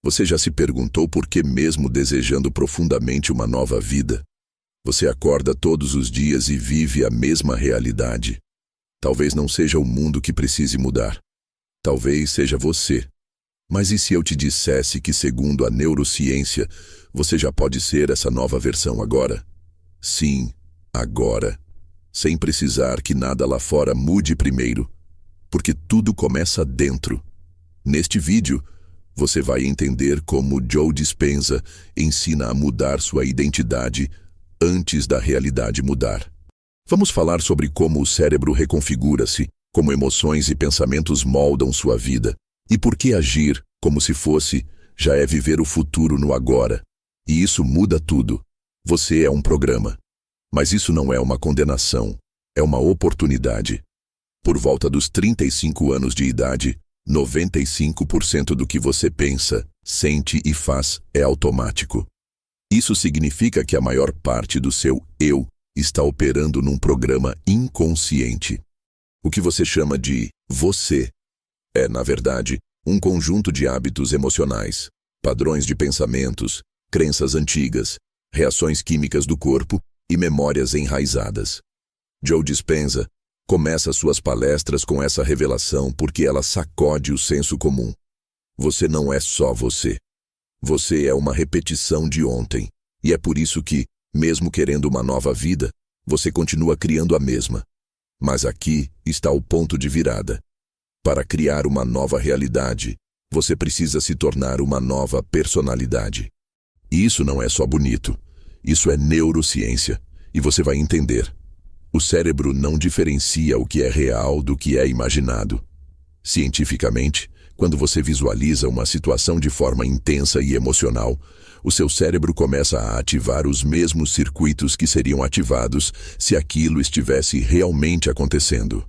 Você já se perguntou por que, mesmo desejando profundamente uma nova vida, você acorda todos os dias e vive a mesma realidade? Talvez não seja o mundo que precise mudar. Talvez seja você. Mas e se eu te dissesse que, segundo a neurociência, você já pode ser essa nova versão agora? Sim, agora. Sem precisar que nada lá fora mude primeiro. Porque tudo começa dentro. Neste vídeo, você vai entender como Joe Dispenza ensina a mudar sua identidade antes da realidade mudar. Vamos falar sobre como o cérebro reconfigura-se, como emoções e pensamentos moldam sua vida, e por que agir como se fosse já é viver o futuro no agora. E isso muda tudo. Você é um programa. Mas isso não é uma condenação, é uma oportunidade. Por volta dos 35 anos de idade, 95% do que você pensa, sente e faz é automático. Isso significa que a maior parte do seu eu está operando num programa inconsciente. O que você chama de você é, na verdade, um conjunto de hábitos emocionais, padrões de pensamentos, crenças antigas, reações químicas do corpo e memórias enraizadas. Joe Dispenza começa suas palestras com essa revelação porque ela sacode o senso comum. Você não é só você. Você é uma repetição de ontem. E é por isso que, mesmo querendo uma nova vida, você continua criando a mesma. Mas aqui está o ponto de virada. Para criar uma nova realidade, você precisa se tornar uma nova personalidade. E isso não é só bonito. Isso é neurociência. E você vai entender. O cérebro não diferencia o que é real do que é imaginado. Cientificamente, quando você visualiza uma situação de forma intensa e emocional, o seu cérebro começa a ativar os mesmos circuitos que seriam ativados se aquilo estivesse realmente acontecendo.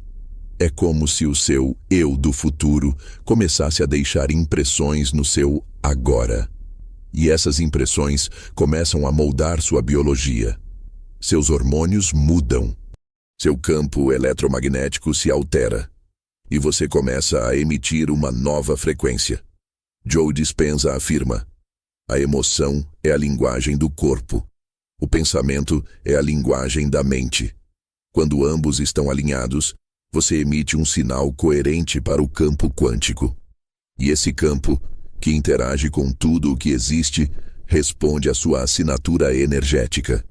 É como se o seu eu do futuro começasse a deixar impressões no seu agora. E essas impressões começam a moldar sua biologia. Seus hormônios mudam. Seu campo eletromagnético se altera. E você começa a emitir uma nova frequência. Joe Dispenza afirma: a emoção é a linguagem do corpo. O pensamento é a linguagem da mente. Quando ambos estão alinhados, você emite um sinal coerente para o campo quântico. E esse campo, que interage com tudo o que existe, responde à sua assinatura energética.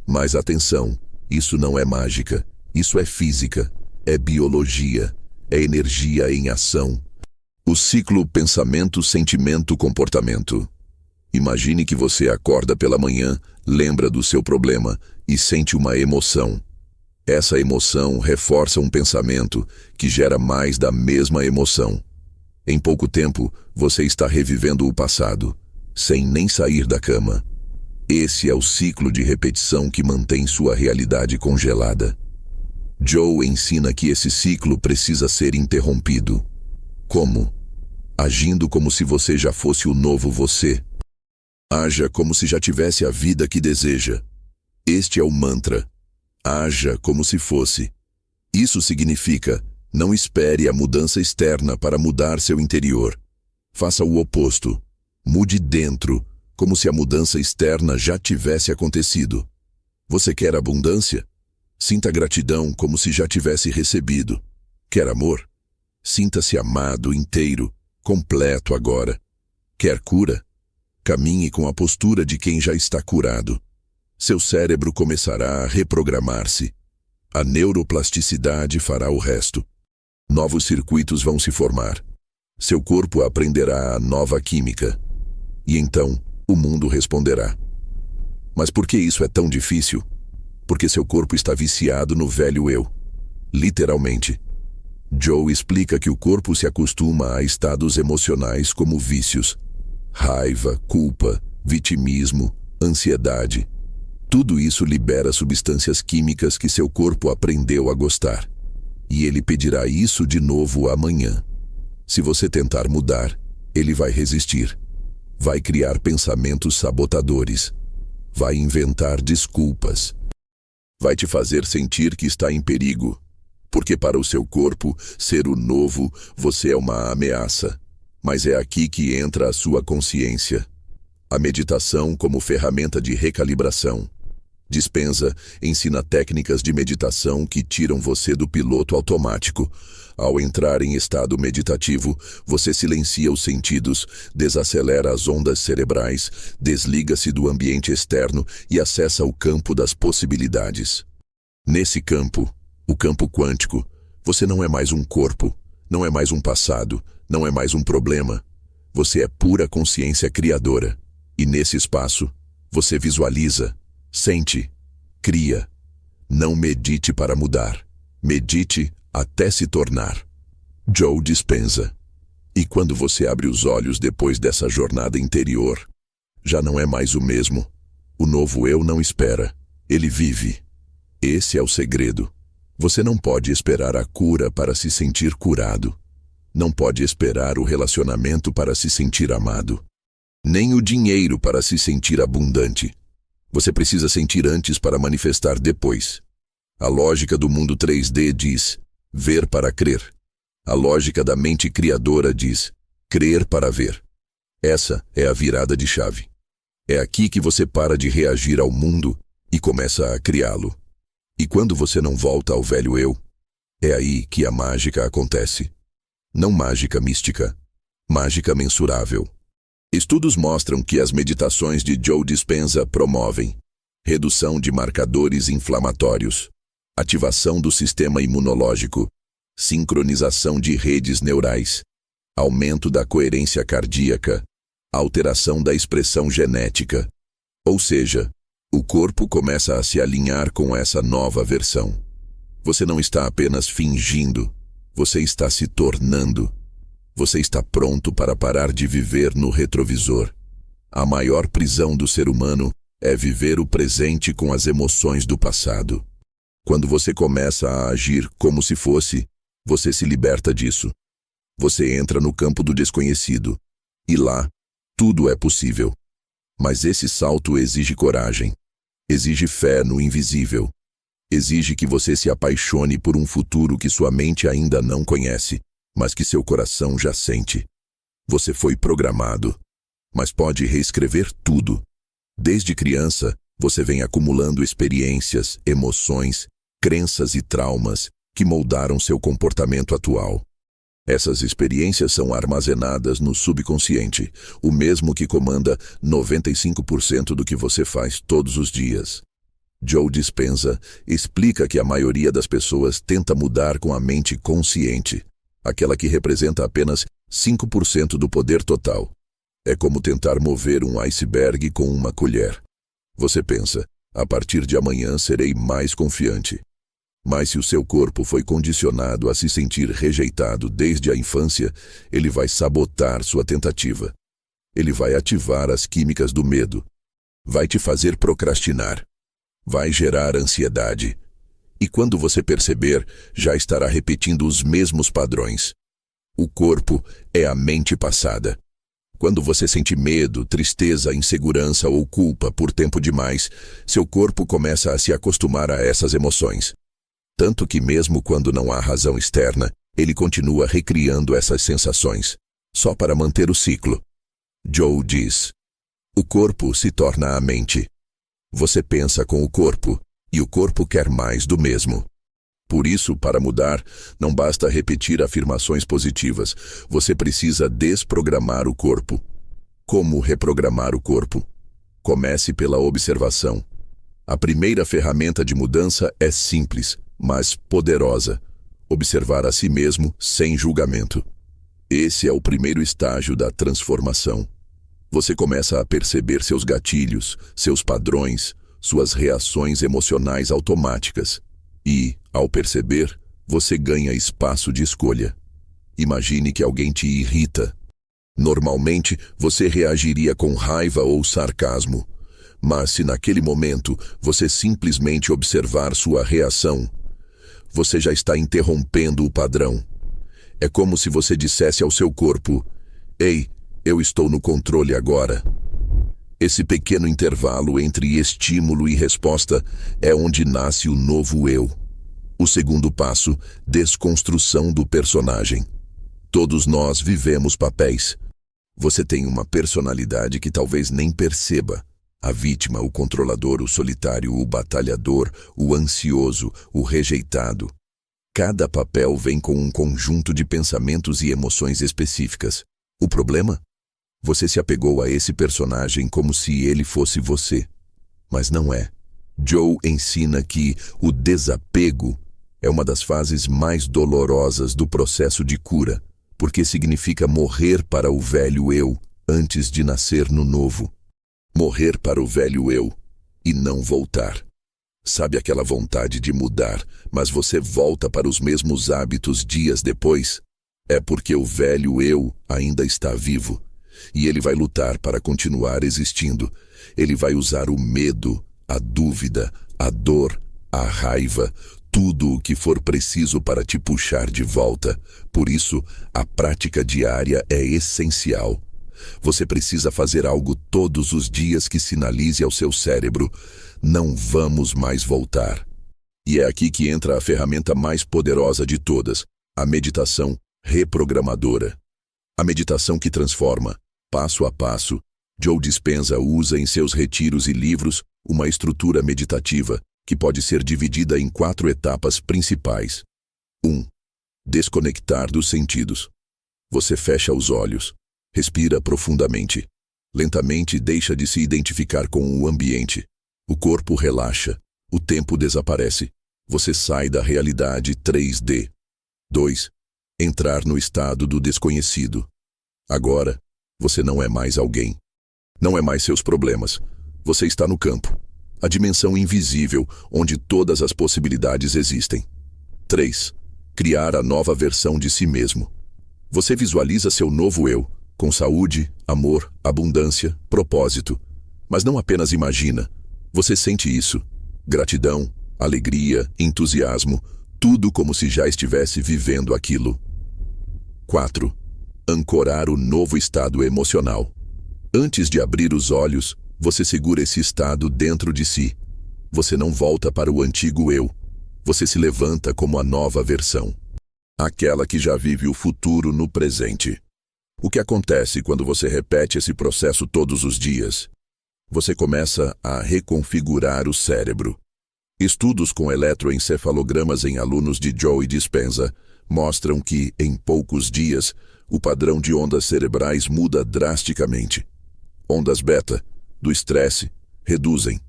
Mas atenção, isso não é mágica, isso é física, é biologia, é energia em ação. O ciclo pensamento, sentimento, comportamento. Imagine que você acorda pela manhã, lembra do seu problema e sente uma emoção. Essa emoção reforça um pensamento que gera mais da mesma emoção. Em pouco tempo, você está revivendo o passado, sem nem sair da cama. Esse é o ciclo de repetição que mantém sua realidade congelada. Joe ensina que esse ciclo precisa ser interrompido. Como? Agindo como se você já fosse o novo você. Haja como se já tivesse a vida que deseja. Este é o mantra. Haja como se fosse. Isso significa: não espere a mudança externa para mudar seu interior. Faça o oposto. Mude dentro, como se a mudança externa já tivesse acontecido. Você quer abundância? Sinta gratidão como se já tivesse recebido. Quer amor? Sinta-se amado, inteiro, completo agora. Quer cura? Caminhe com a postura de quem já está curado. Seu cérebro começará a reprogramar-se. A neuroplasticidade fará o resto. Novos circuitos vão se formar. Seu corpo aprenderá a nova química. E então, o mundo responderá. Mas por que isso é tão difícil? Porque seu corpo está viciado no velho eu. Literalmente. Joe explica que o corpo se acostuma a estados emocionais como vícios. Raiva, culpa, vitimismo, ansiedade. Tudo isso libera substâncias químicas que seu corpo aprendeu a gostar. E ele pedirá isso de novo amanhã. Se você tentar mudar, ele vai resistir. Vai criar pensamentos sabotadores. Vai inventar desculpas. Vai te fazer sentir que está em perigo. Porque para o seu corpo, ser o novo, você é uma ameaça. Mas é aqui que entra a sua consciência. A meditação como ferramenta de recalibração. Dispenza ensina técnicas de meditação que tiram você do piloto automático. Ao entrar em estado meditativo, você silencia os sentidos, desacelera as ondas cerebrais, desliga-se do ambiente externo e acessa o campo das possibilidades. Nesse campo, o campo quântico, você não é mais um corpo, não é mais um passado, não é mais um problema. Você é pura consciência criadora. E nesse espaço, você visualiza, sente, cria. Não medite para mudar. Medite até se tornar. Joe Dispenza. E quando você abre os olhos depois dessa jornada interior, já não é mais o mesmo. O novo eu não espera. Ele vive. Esse é o segredo. Você não pode esperar a cura para se sentir curado. Não pode esperar o relacionamento para se sentir amado. Nem o dinheiro para se sentir abundante. Você precisa sentir antes para manifestar depois. A lógica do mundo 3D diz, ver para crer. A lógica da mente criadora diz, crer para ver. Essa é a virada de chave. É aqui que você para de reagir ao mundo e começa a criá-lo. E quando você não volta ao velho eu, é aí que a mágica acontece. Não mágica mística, mágica mensurável. Estudos mostram que as meditações de Joe Dispenza promovem redução de marcadores inflamatórios, ativação do sistema imunológico, sincronização de redes neurais, aumento da coerência cardíaca, alteração da expressão genética. Ou seja, o corpo começa a se alinhar com essa nova versão. Você não está apenas fingindo, você está se tornando. Você está pronto para parar de viver no retrovisor. A maior prisão do ser humano é viver o presente com as emoções do passado. Quando você começa a agir como se fosse, você se liberta disso. Você entra no campo do desconhecido. E lá, tudo é possível. Mas esse salto exige coragem. Exige fé no invisível. Exige que você se apaixone por um futuro que sua mente ainda não conhece, mas que seu coração já sente. Você foi programado, mas pode reescrever tudo. Desde criança, você vem acumulando experiências, emoções, crenças e traumas que moldaram seu comportamento atual. Essas experiências são armazenadas no subconsciente, o mesmo que comanda 95% do que você faz todos os dias. Joe Dispenza explica que a maioria das pessoas tenta mudar com a mente consciente, aquela que representa apenas 5% do poder total. É como tentar mover um iceberg com uma colher. Você pensa, a partir de amanhã serei mais confiante. Mas se o seu corpo foi condicionado a se sentir rejeitado desde a infância, ele vai sabotar sua tentativa. Ele vai ativar as químicas do medo. Vai te fazer procrastinar. Vai gerar ansiedade. E quando você perceber, já estará repetindo os mesmos padrões. O corpo é a mente passada. Quando você sente medo, tristeza, insegurança ou culpa por tempo demais, seu corpo começa a se acostumar a essas emoções. Tanto que mesmo quando não há razão externa, ele continua recriando essas sensações, só para manter o ciclo. Joe diz, o corpo se torna a mente. Você pensa com o corpo, e o corpo quer mais do mesmo. Por isso, para mudar, não basta repetir afirmações positivas, você precisa desprogramar o corpo. Como reprogramar o corpo? Comece pela observação. A primeira ferramenta de mudança é simples, mas poderosa. Observar a si mesmo sem julgamento. Esse é o primeiro estágio da transformação. Você começa a perceber seus gatilhos, seus padrões, suas reações emocionais automáticas. E, ao perceber, você ganha espaço de escolha. Imagine que alguém te irrita. Normalmente, você reagiria com raiva ou sarcasmo. Mas se naquele momento você simplesmente observar sua reação, você já está interrompendo o padrão. É como se você dissesse ao seu corpo, ei, eu estou no controle agora. Esse pequeno intervalo entre estímulo e resposta é onde nasce o novo eu. O segundo passo, desconstrução do personagem. Todos nós vivemos papéis. Você tem uma personalidade que talvez nem perceba. A vítima, o controlador, o solitário, o batalhador, o ansioso, o rejeitado. Cada papel vem com um conjunto de pensamentos e emoções específicas. O problema? Você se apegou a esse personagem como se ele fosse você. Mas não é. Joe ensina que o desapego é uma das fases mais dolorosas do processo de cura, porque significa morrer para o velho eu antes de nascer no novo. Morrer para o velho eu e não voltar. Sabe aquela vontade de mudar, mas você volta para os mesmos hábitos dias depois? É porque o velho eu ainda está vivo. E ele vai lutar para continuar existindo. Ele vai usar o medo, a dúvida, a dor, a raiva, tudo o que for preciso para te puxar de volta. Por isso, a prática diária é essencial. Você precisa fazer algo todos os dias que sinalize ao seu cérebro: não vamos mais voltar. E é aqui que entra a ferramenta mais poderosa de todas, a meditação reprogramadora. A meditação que transforma, passo a passo. Joe Dispenza usa em seus retiros e livros uma estrutura meditativa que pode ser dividida em 4 etapas principais. 1. Desconectar dos sentidos. Você fecha os olhos, respira profundamente. Lentamente deixa de se identificar com o ambiente. O corpo relaxa, o tempo desaparece. Você sai da realidade 3D. 2. Entrar no estado do desconhecido. Agora, você não é mais alguém. Não é mais seus problemas. Você está no campo. A dimensão invisível, onde todas as possibilidades existem. 3. Criar a nova versão de si mesmo. Você visualiza seu novo eu, com saúde, amor, abundância, propósito. Mas não apenas imagina. Você sente isso. Gratidão, alegria, entusiasmo, tudo como se já estivesse vivendo aquilo. 4. Ancorar o novo estado emocional. Antes de abrir os olhos, você segura esse estado dentro de si. Você não volta para o antigo eu. Você se levanta como a nova versão. Aquela que já vive o futuro no presente. O que acontece quando você repete esse processo todos os dias? Você começa a reconfigurar o cérebro. Estudos com eletroencefalogramas em alunos de Joe Dispenza mostram que, em poucos dias, o padrão de ondas cerebrais muda drasticamente. Ondas beta, do estresse, reduzem.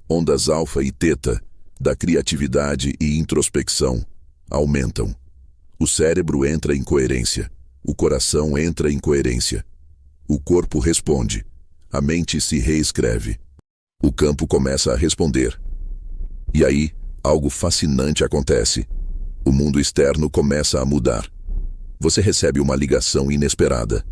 Ondas alfa e teta, da criatividade e introspecção, aumentam. O cérebro entra em coerência. O coração entra em coerência. O corpo responde. A mente se reescreve. O campo começa a responder. E aí, algo fascinante acontece. O mundo externo começa a mudar. Você recebe uma ligação inesperada.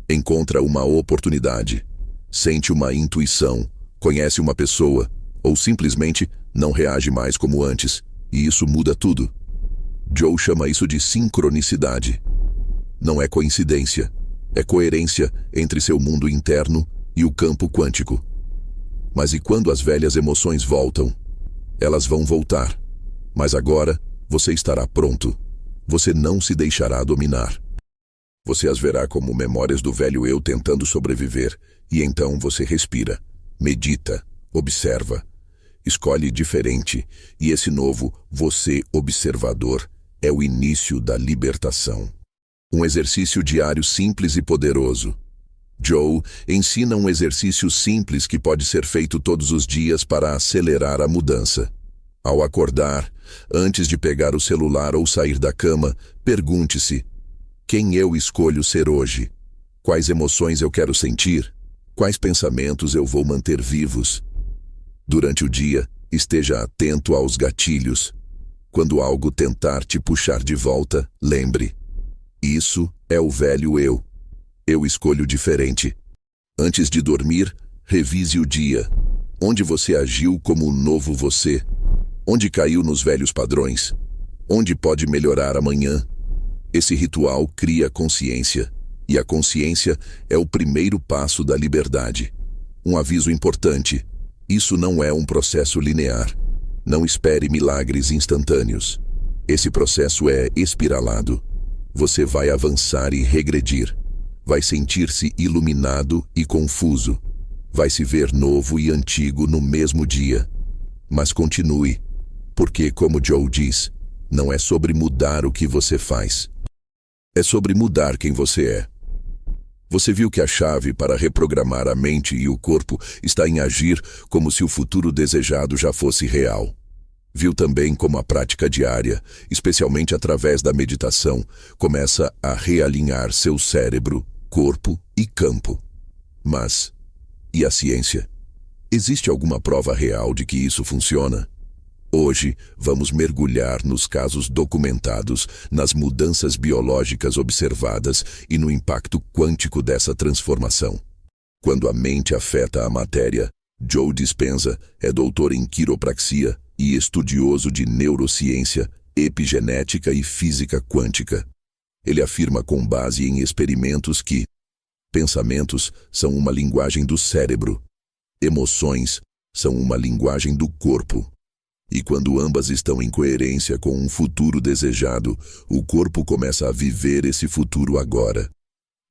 Encontra uma oportunidade. Sente uma intuição. Conhece uma pessoa. Ou simplesmente não reage mais como antes. E isso muda tudo. Joe chama isso de sincronicidade. Não é coincidência. É coerência entre seu mundo interno e o campo quântico. Mas e quando as velhas emoções voltam? Elas vão voltar. Mas agora, você estará pronto. Você não se deixará dominar. Você as verá como memórias do velho eu tentando sobreviver, e então você respira, medita, observa, escolhe diferente, e esse novo você observador é o início da libertação. Um exercício diário simples e poderoso. Joe ensina um exercício simples que pode ser feito todos os dias para acelerar a mudança. Ao acordar, antes de pegar o celular ou sair da cama, pergunte-se: quem eu escolho ser hoje? Quais emoções eu quero sentir? Quais pensamentos eu vou manter vivos? Durante o dia, esteja atento aos gatilhos. Quando algo tentar te puxar de volta, lembre: isso é o velho eu. Eu escolho diferente. Antes de dormir, revise o dia. Onde você agiu como o novo você? Onde caiu nos velhos padrões? Onde pode melhorar amanhã? Esse ritual cria consciência. E a consciência é o primeiro passo da liberdade. Um aviso importante: isso não é um processo linear. Não espere milagres instantâneos. Esse processo é espiralado. Você vai avançar e regredir. Vai sentir-se iluminado e confuso. Vai se ver novo e antigo no mesmo dia. Mas continue, porque, como Joe diz, não é sobre mudar o que você faz. É sobre mudar quem você é. Você viu que a chave para reprogramar a mente e o corpo está em agir como se o futuro desejado já fosse real. Viu também como a prática diária, especialmente através da meditação, começa a realinhar seu cérebro, corpo e campo. Mas, e a ciência? Existe alguma prova real de que isso funciona? Hoje, vamos mergulhar nos casos documentados, nas mudanças biológicas observadas e no impacto quântico dessa transformação. Quando a mente afeta a matéria, Joe Dispenza é doutor em quiropraxia e estudioso de neurociência, epigenética e física quântica. Ele afirma com base em experimentos que pensamentos são uma linguagem do cérebro, emoções são uma linguagem do corpo. E quando ambas estão em coerência com um futuro desejado, o corpo começa a viver esse futuro agora.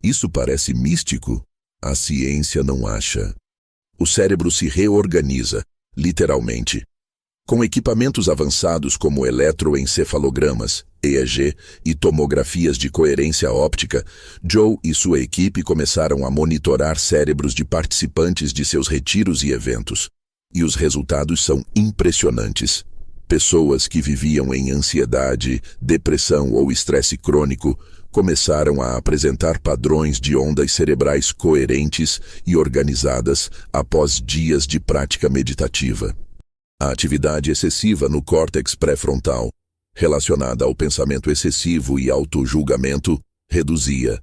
Isso parece místico? A ciência não acha. O cérebro se reorganiza, literalmente. Com equipamentos avançados como eletroencefalogramas, EEG e tomografias de coerência óptica, Joe e sua equipe começaram a monitorar cérebros de participantes de seus retiros e eventos. E os resultados são impressionantes. Pessoas que viviam em ansiedade, depressão ou estresse crônico começaram a apresentar padrões de ondas cerebrais coerentes e organizadas após dias de prática meditativa. A atividade excessiva no córtex pré-frontal, relacionada ao pensamento excessivo e autojulgamento, reduzia.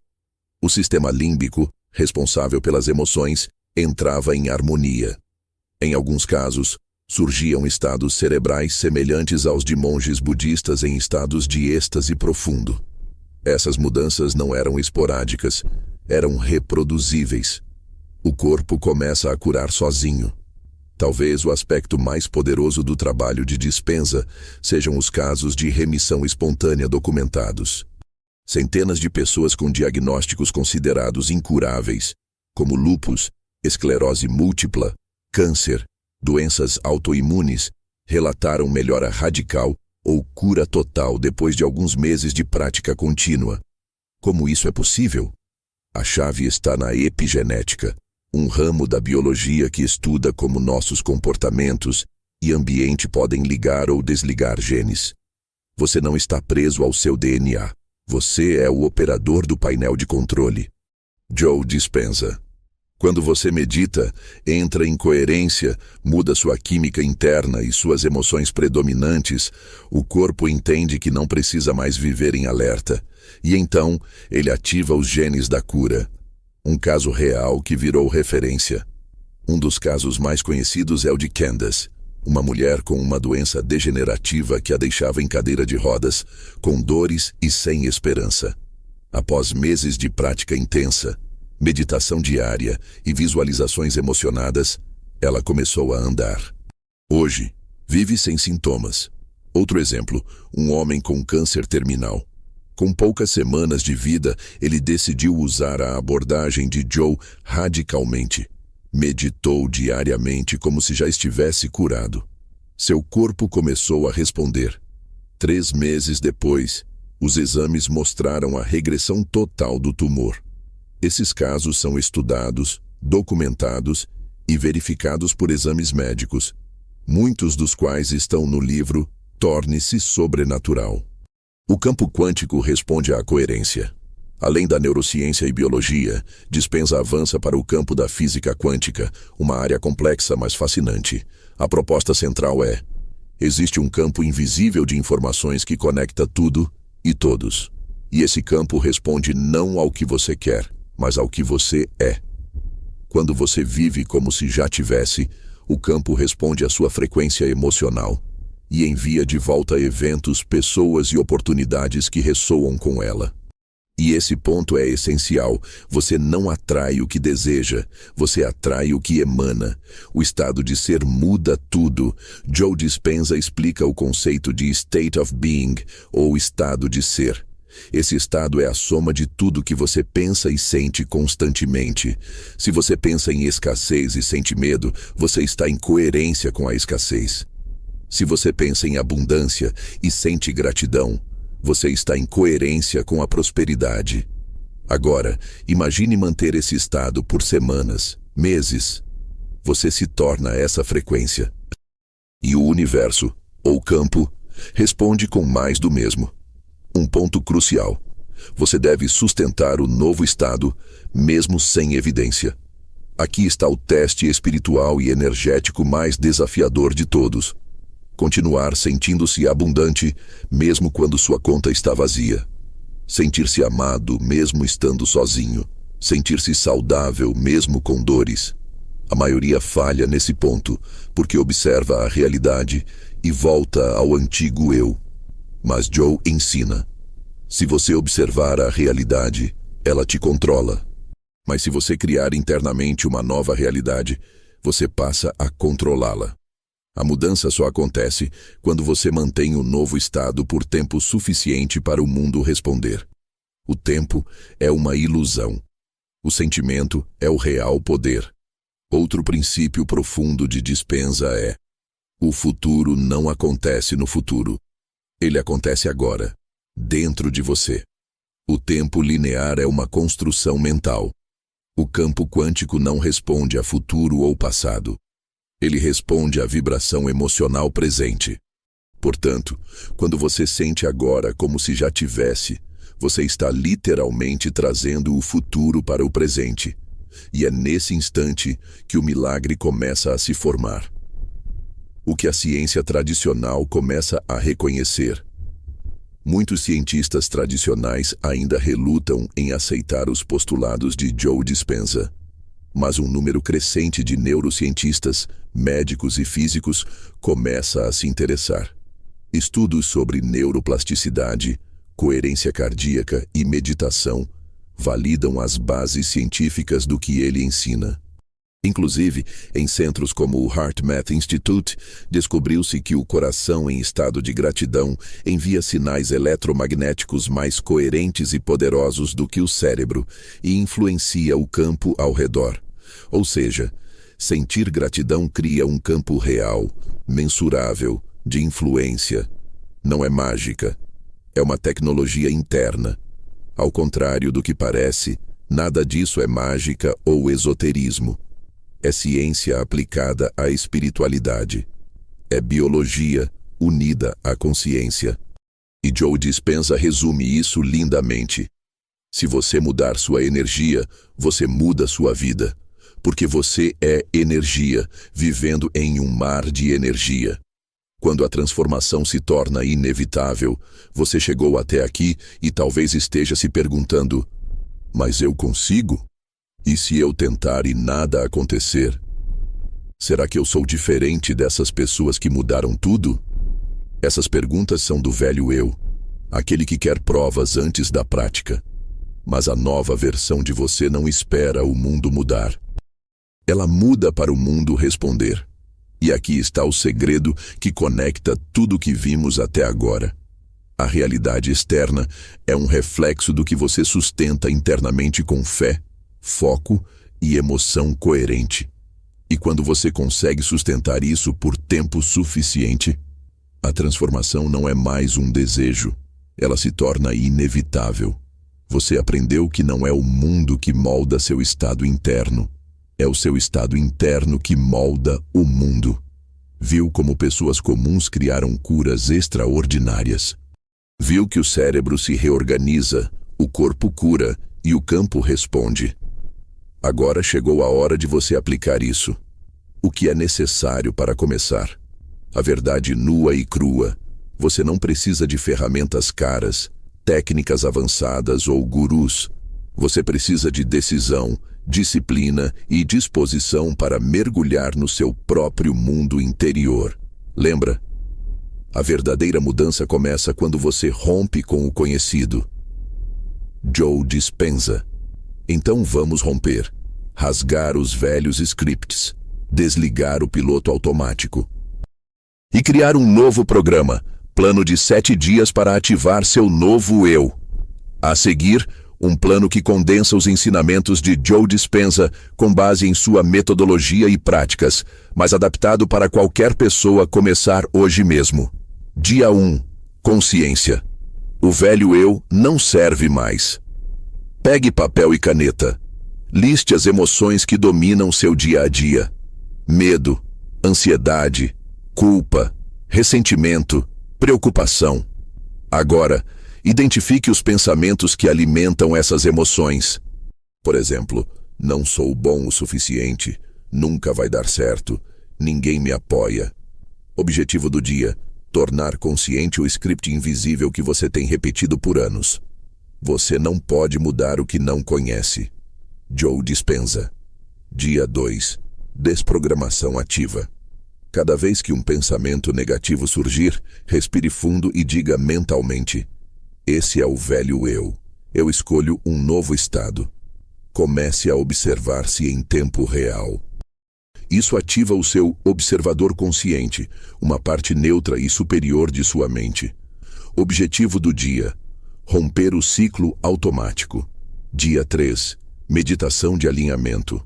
O sistema límbico, responsável pelas emoções, entrava em harmonia. Em alguns casos, surgiam estados cerebrais semelhantes aos de monges budistas em estados de êxtase profundo. Essas mudanças não eram esporádicas, eram reproduzíveis. O corpo começa a curar sozinho. Talvez o aspecto mais poderoso do trabalho de Dispenza sejam os casos de remissão espontânea documentados. Centenas de pessoas com diagnósticos considerados incuráveis, como lúpus, esclerose múltipla, câncer, doenças autoimunes, relataram melhora radical ou cura total depois de alguns meses de prática contínua. Como isso é possível? A chave está na epigenética, um ramo da biologia que estuda como nossos comportamentos e ambiente podem ligar ou desligar genes. Você não está preso ao seu DNA. Você é o operador do painel de controle. Joe Dispenza. Quando você medita, entra em coerência, muda sua química interna e suas emoções predominantes, o corpo entende que não precisa mais viver em alerta. E então, ele ativa os genes da cura. Um caso real que virou referência. Um dos casos mais conhecidos é o de Candace, uma mulher com uma doença degenerativa que a deixava em cadeira de rodas, com dores e sem esperança. Após meses de prática intensa, meditação diária e visualizações emocionadas, ela começou a andar. Hoje, vive sem sintomas. Outro exemplo, um homem com câncer terminal. Com poucas semanas de vida, ele decidiu usar a abordagem de Joe radicalmente. Meditou diariamente como se já estivesse curado. Seu corpo começou a responder. 3 meses depois, os exames mostraram a regressão total do tumor. Esses casos são estudados, documentados e verificados por exames médicos, muitos dos quais estão no livro Torne-se Sobrenatural. O campo quântico responde à coerência. Além da neurociência e biologia, Dispenza avança para o campo da física quântica, uma área complexa, mas fascinante. A proposta central é: existe um campo invisível de informações que conecta tudo e todos. E esse campo responde não ao que você quer, mas ao que você é. Quando você vive como se já tivesse, o campo responde à sua frequência emocional e envia de volta eventos, pessoas e oportunidades que ressoam com ela. E esse ponto é essencial. Você não atrai o que deseja, você atrai o que emana. O estado de ser muda tudo. Joe Dispenza explica o conceito de state of being, ou estado de ser. Esse estado é a soma de tudo que você pensa e sente constantemente. Se você pensa em escassez e sente medo, você está em coerência com a escassez. Se você pensa em abundância e sente gratidão, você está em coerência com a prosperidade. Agora, imagine manter esse estado por semanas, meses. Você se torna essa frequência. E o universo, ou campo, responde com mais do mesmo. Um ponto crucial. Você deve sustentar o novo estado, mesmo sem evidência. Aqui está o teste espiritual e energético mais desafiador de todos. Continuar sentindo-se abundante, mesmo quando sua conta está vazia. Sentir-se amado, mesmo estando sozinho. Sentir-se saudável, mesmo com dores. A maioria falha nesse ponto, porque observa a realidade e volta ao antigo eu. Mas Joe ensina. Se você observar a realidade, ela te controla. Mas se você criar internamente uma nova realidade, você passa a controlá-la. A mudança só acontece quando você mantém o novo estado por tempo suficiente para o mundo responder. O tempo é uma ilusão. O sentimento é o real poder. Outro princípio profundo de Dispenza é: o futuro não acontece no futuro. Ele acontece agora, dentro de você. O tempo linear é uma construção mental. O campo quântico não responde a futuro ou passado. Ele responde à vibração emocional presente. Portanto, quando você sente agora como se já tivesse, você está literalmente trazendo o futuro para o presente. E é nesse instante que o milagre começa a se formar. O que a ciência tradicional começa a reconhecer. Muitos cientistas tradicionais ainda relutam em aceitar os postulados de Joe Dispenza. Mas um número crescente de neurocientistas, médicos e físicos começa a se interessar. Estudos sobre neuroplasticidade, coerência cardíaca e meditação validam as bases científicas do que ele ensina. Inclusive, em centros como o HeartMath Institute, descobriu-se que o coração em estado de gratidão envia sinais eletromagnéticos mais coerentes e poderosos do que o cérebro e influencia o campo ao redor. Ou seja, sentir gratidão cria um campo real, mensurável, de influência. Não é mágica, é uma tecnologia interna. Ao contrário do que parece, nada disso é mágica ou esoterismo. É ciência aplicada à espiritualidade. É biologia unida à consciência. E Joe Dispenza resume isso lindamente. Se você mudar sua energia, você muda sua vida. Porque você é energia, vivendo em um mar de energia. Quando a transformação se torna inevitável, você chegou até aqui e talvez esteja se perguntando: mas eu consigo? E se eu tentar e nada acontecer? Será que eu sou diferente dessas pessoas que mudaram tudo? Essas perguntas são do velho eu, aquele que quer provas antes da prática. Mas a nova versão de você não espera o mundo mudar. Ela muda para o mundo responder. E aqui está o segredo que conecta tudo o que vimos até agora. A realidade externa é um reflexo do que você sustenta internamente com fé, foco e emoção coerente. E quando você consegue sustentar isso por tempo suficiente, a transformação não é mais um desejo, ela se torna inevitável. Você aprendeu que não é o mundo que molda seu estado interno, é o seu estado interno que molda o mundo. Viu como pessoas comuns criaram curas extraordinárias. Viu que o cérebro se reorganiza, o corpo cura e o campo responde. Agora chegou a hora de você aplicar isso. O que é necessário para começar? A verdade nua e crua. Você não precisa de ferramentas caras, técnicas avançadas ou gurus. Você precisa de decisão, disciplina e disposição para mergulhar no seu próprio mundo interior. Lembra? A verdadeira mudança começa quando você rompe com o conhecido. Joe Dispenza. Então vamos romper, rasgar os velhos scripts, desligar o piloto automático e criar um novo programa, plano de 7 dias para ativar seu novo eu. A seguir, um plano que condensa os ensinamentos de Joe Dispenza com base em sua metodologia e práticas, mas adaptado para qualquer pessoa começar hoje mesmo. Dia 1. Consciência. O velho eu não serve mais. Pegue papel e caneta. Liste as emoções que dominam seu dia a dia. Medo, ansiedade, culpa, ressentimento, preocupação. Agora, identifique os pensamentos que alimentam essas emoções. Por exemplo, não sou bom o suficiente, nunca vai dar certo, ninguém me apoia. Objetivo do dia: tornar consciente o script invisível que você tem repetido por anos. Você não pode mudar o que não conhece. Joe Dispenza. Dia 2. Desprogramação ativa. Cada vez que um pensamento negativo surgir, respire fundo e diga mentalmente: esse é o velho eu. Eu escolho um novo estado. Comece a observar-se em tempo real. Isso ativa o seu observador consciente, uma parte neutra e superior de sua mente. Objetivo do dia: romper o ciclo automático. Dia 3. Meditação de alinhamento.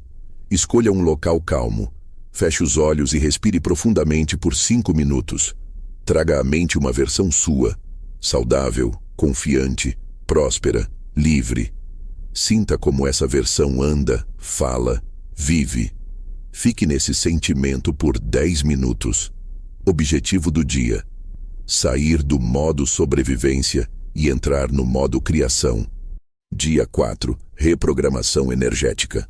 Escolha um local calmo. Feche os olhos e respire profundamente por 5 minutos. Traga à mente uma versão sua, saudável, confiante, próspera, livre. Sinta como essa versão anda, fala, vive. Fique nesse sentimento por 10 minutos. Objetivo do dia: sair do modo sobrevivência e entrar no modo criação. Dia 4. Reprogramação energética.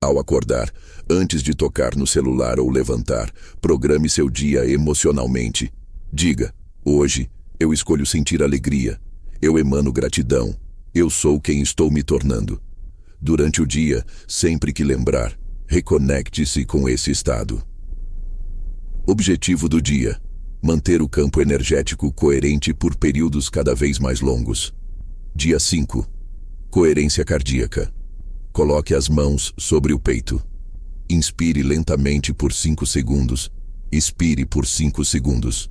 Ao acordar, antes de tocar no celular ou levantar, programe seu dia emocionalmente. Diga: hoje, eu escolho sentir alegria. Eu emano gratidão. Eu sou quem estou me tornando. Durante o dia, sempre que lembrar, reconecte-se com esse estado. Objetivo do dia: manter o campo energético coerente por períodos cada vez mais longos. Dia 5. Coerência cardíaca. Coloque as mãos sobre o peito. Inspire lentamente por 5 segundos. Expire por 5 segundos.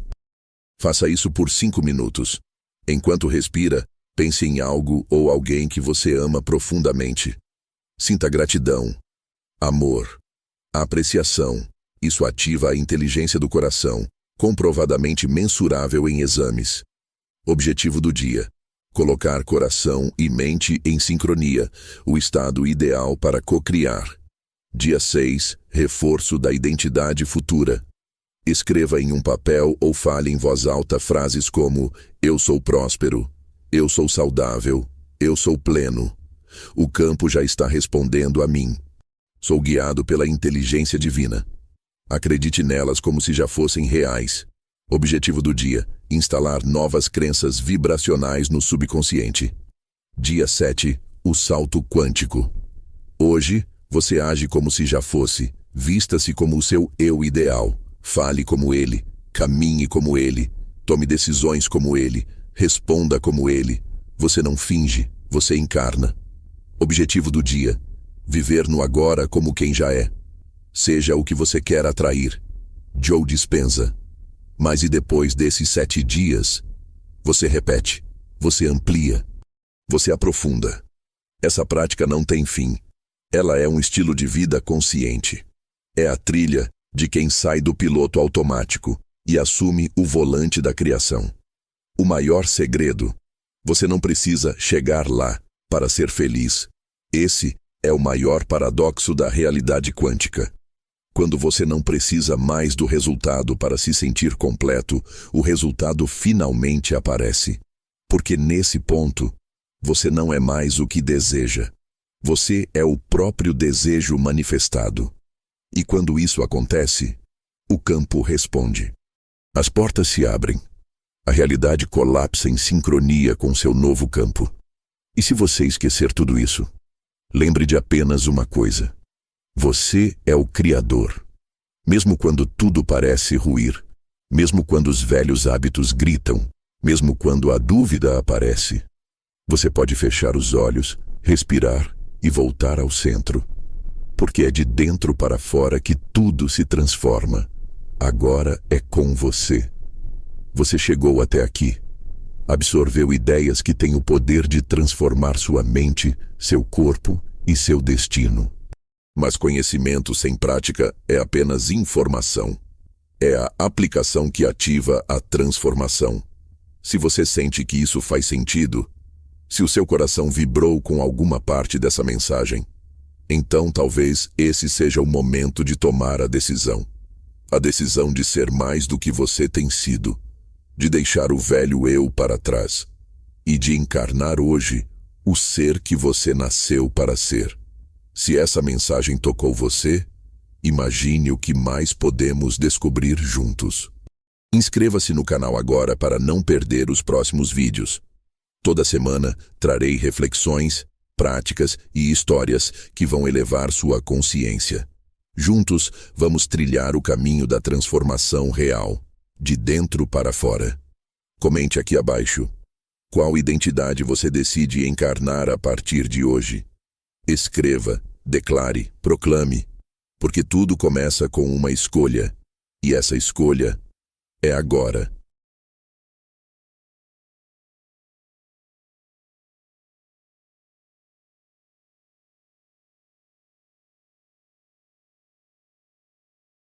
Faça isso por 5 minutos. Enquanto respira, pense em algo ou alguém que você ama profundamente. Sinta gratidão, amor, apreciação. Isso ativa a inteligência do coração, comprovadamente mensurável em exames. Objetivo do dia: colocar coração e mente em sincronia, o estado ideal para cocriar. Dia 6. Reforço da identidade futura. Escreva em um papel ou fale em voz alta frases como: eu sou próspero, eu sou saudável, eu sou pleno. O campo já está respondendo a mim. Sou guiado pela inteligência divina. Acredite nelas como se já fossem reais. Objetivo do dia: instalar novas crenças vibracionais no subconsciente. Dia 7. O salto quântico. Hoje, você age como se já fosse. Vista-se como o seu eu ideal. Fale como ele. Caminhe como ele. Tome decisões como ele. Responda como ele. Você não finge, você encarna. Objetivo do dia: viver no agora como quem já é. Seja o que você quer atrair. Joe Dispenza. Mas e depois desses 7 dias? Você repete, você amplia, você aprofunda. Essa prática não tem fim. Ela é um estilo de vida consciente. É a trilha de quem sai do piloto automático e assume o volante da criação. O maior segredo: você não precisa chegar lá para ser feliz. Esse é o maior paradoxo da realidade quântica. Quando você não precisa mais do resultado para se sentir completo, o resultado finalmente aparece. Porque nesse ponto, você não é mais o que deseja. Você é o próprio desejo manifestado. E quando isso acontece, o campo responde. As portas se abrem. A realidade colapsa em sincronia com seu novo campo. E se você esquecer tudo isso, lembre de apenas uma coisa: você é o Criador. Mesmo quando tudo parece ruir, mesmo quando os velhos hábitos gritam, mesmo quando a dúvida aparece, você pode fechar os olhos, respirar e voltar ao centro. Porque é de dentro para fora que tudo se transforma. Agora é com você. Você chegou até aqui. Absorveu ideias que têm o poder de transformar sua mente, seu corpo e seu destino. Mas conhecimento sem prática é apenas informação. É a aplicação que ativa a transformação. Se você sente que isso faz sentido, se o seu coração vibrou com alguma parte dessa mensagem, então talvez esse seja o momento de tomar a decisão. A decisão de ser mais do que você tem sido, de deixar o velho eu para trás e de encarnar hoje o ser que você nasceu para ser. Se essa mensagem tocou você, imagine o que mais podemos descobrir juntos. Inscreva-se no canal agora para não perder os próximos vídeos. Toda semana trarei reflexões, práticas e histórias que vão elevar sua consciência. Juntos, vamos trilhar o caminho da transformação real, de dentro para fora. Comente aqui abaixo. Qual identidade você decide encarnar a partir de hoje? Escreva, declare, proclame, porque tudo começa com uma escolha, e essa escolha é agora.